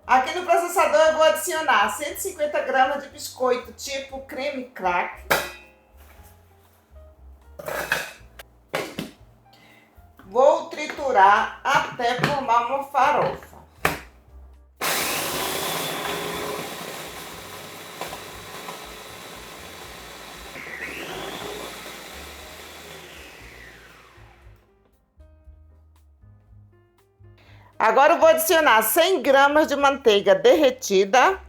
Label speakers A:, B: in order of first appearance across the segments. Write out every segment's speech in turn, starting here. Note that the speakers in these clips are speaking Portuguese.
A: Aqui no processador eu vou adicionar 150 gramas de biscoito tipo creme crack. Vou triturar até formar uma farofa. Agora eu vou adicionar 100 gramas de manteiga derretida.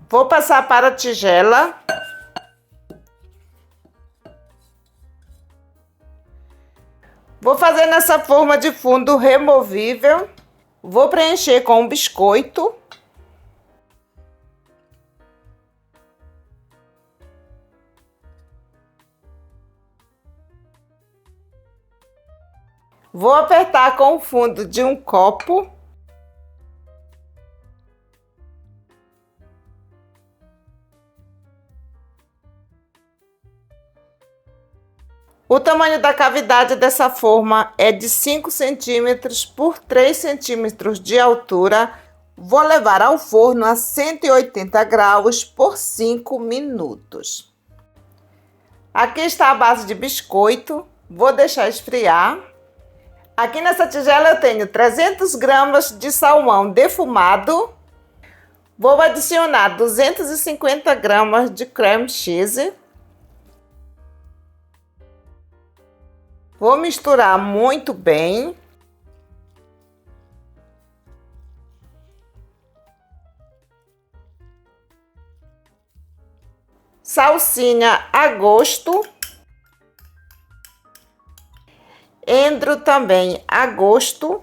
A: Vou passar para a tigela. Vou fazer nessa forma de fundo removível. Vou preencher com um biscoito. Vou apertar com o fundo de um copo. O tamanho da cavidade dessa forma é de 5 centímetros por 3 centímetros de altura. Vou levar ao forno a 180 graus por 5 minutos. Aqui está a base de biscoito. Vou deixar esfriar. Aqui nessa tigela eu tenho 300 gramas de salmão defumado. Vou adicionar 250 gramas de creme cheese. Vou misturar muito bem. Salsinha a gosto. Endro também a gosto.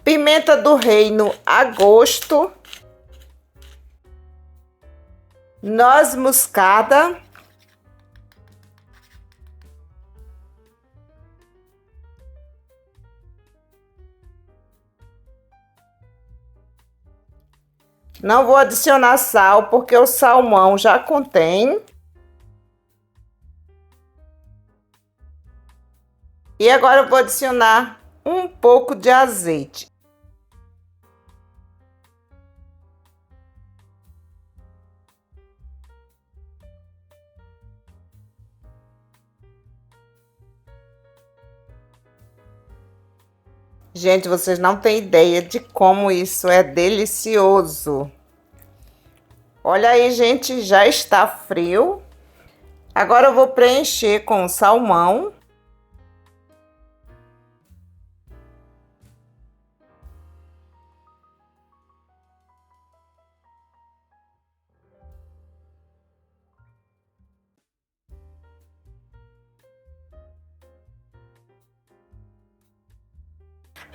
A: Pimenta do reino a gosto. Noz moscada. Não vou adicionar sal, porque o salmão já contém. E agora eu vou adicionar um pouco de azeite. Gente, vocês não têm ideia de como isso é delicioso. Olha aí, gente, já está frio. Agora eu vou preencher com o salmão.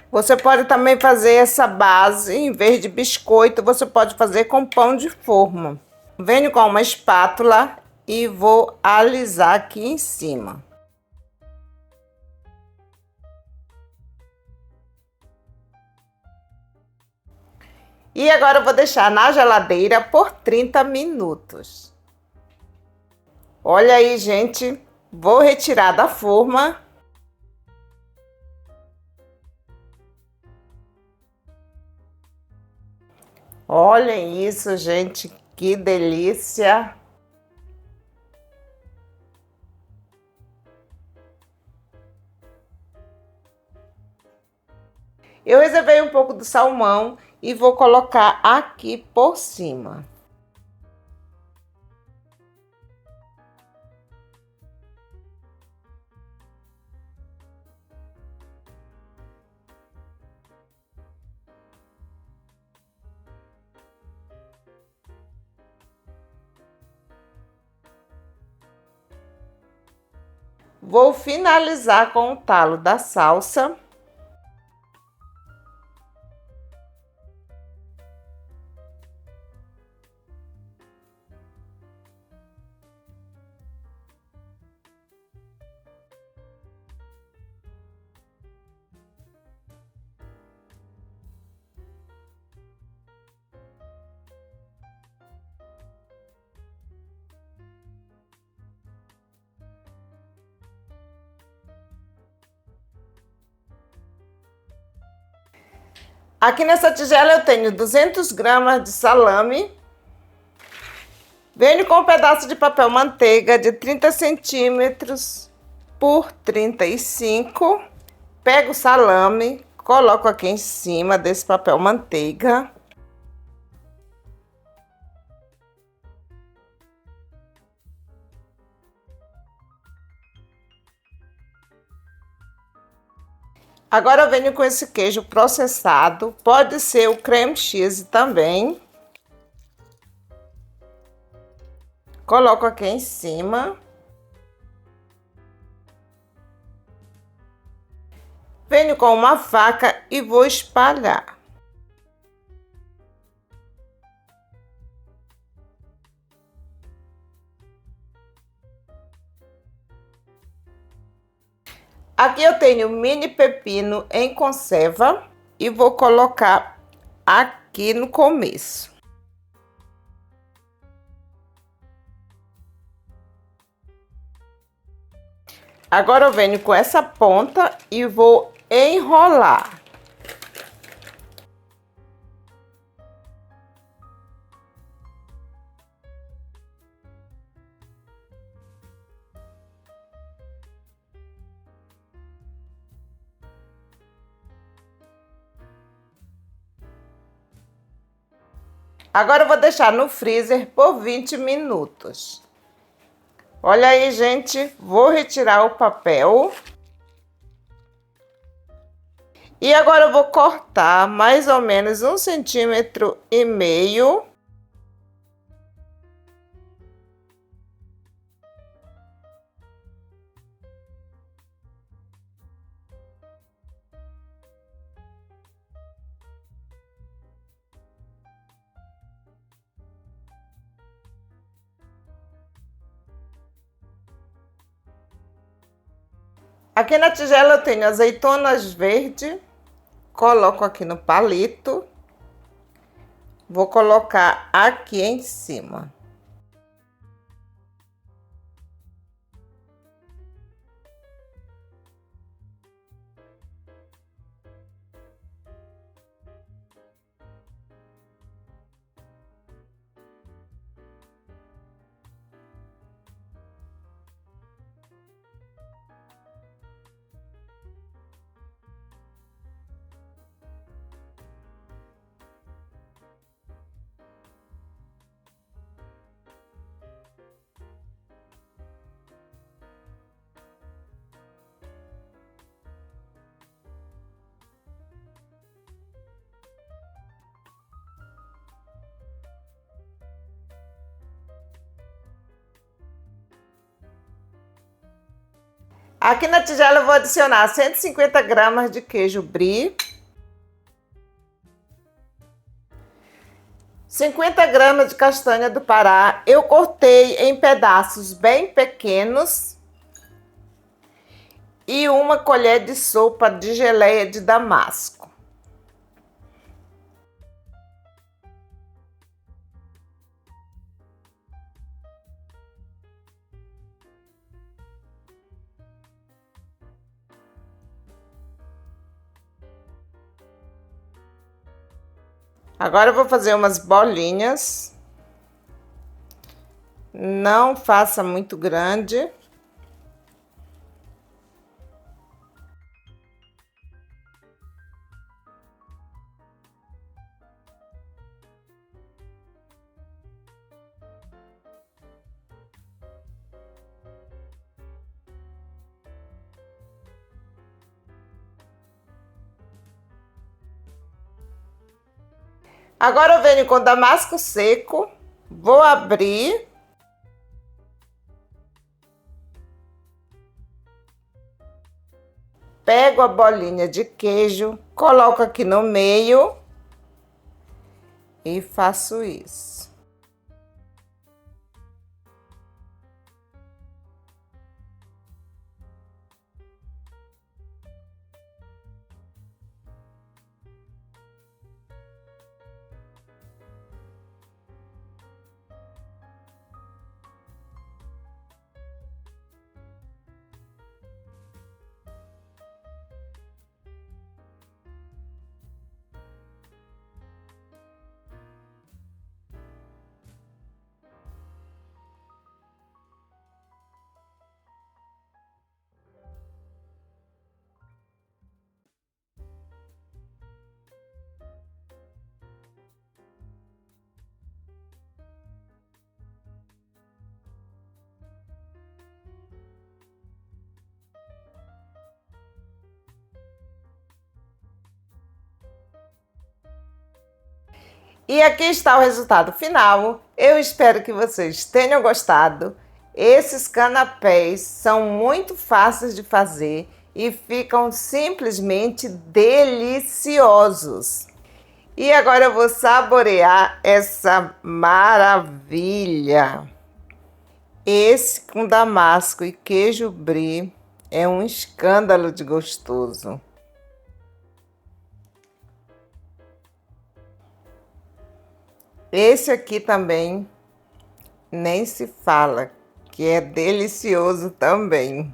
A: Você pode também fazer essa base, em vez de biscoito, você pode fazer com pão de forma. Venho com uma espátula e vou alisar aqui em cima. E agora eu vou deixar na geladeira por 30 minutos. Olha aí, gente, vou retirar da forma. Olhem isso, gente, que delícia! Eu reservei um pouco do salmão e vou colocar aqui por cima. Vou finalizar com o talo da salsa. Aqui nessa tigela eu tenho 200 gramas de salame. Venho com um pedaço de papel manteiga de 30 centímetros por 35. Pego o salame, coloco aqui em cima desse papel manteiga. Agora eu venho com esse queijo processado, pode ser o creme cheese também. Coloco aqui em cima. Venho com uma faca e vou espalhar. Aqui eu tenho mini pepino em conserva e vou colocar aqui no começo. Agora eu venho com essa ponta e vou enrolar. Agora eu vou deixar no freezer por 20 minutos. Olha aí, gente, vou retirar o papel. E agora eu vou cortar mais ou menos 1,5 centímetros. Aqui na tigela eu tenho azeitonas verdes, coloco aqui no palito, vou colocar aqui em cima. Aqui na tigela eu vou adicionar 150 gramas de queijo brie, 50 gramas de castanha do Pará. Eu cortei em pedaços bem pequenos e uma colher de sopa de geleia de damasco. Agora eu vou fazer umas bolinhas. Não faça muito grande. Agora eu venho com damasco seco, vou abrir. Pego a bolinha de queijo, coloco aqui no meio e faço isso. E aqui está o resultado final. Eu espero que vocês tenham gostado. Esses canapés são muito fáceis de fazer e ficam simplesmente deliciosos. E agora eu vou saborear essa maravilha. Esse com damasco e queijo brie é um escândalo de gostoso. Esse aqui também nem se fala, que é delicioso também.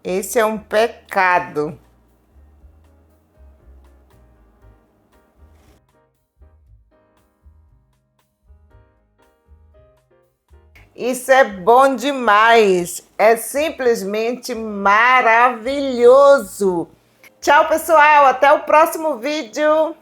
A: Esse é um pecado. Isso é bom demais. É simplesmente maravilhoso. Tchau, pessoal. Até o próximo vídeo.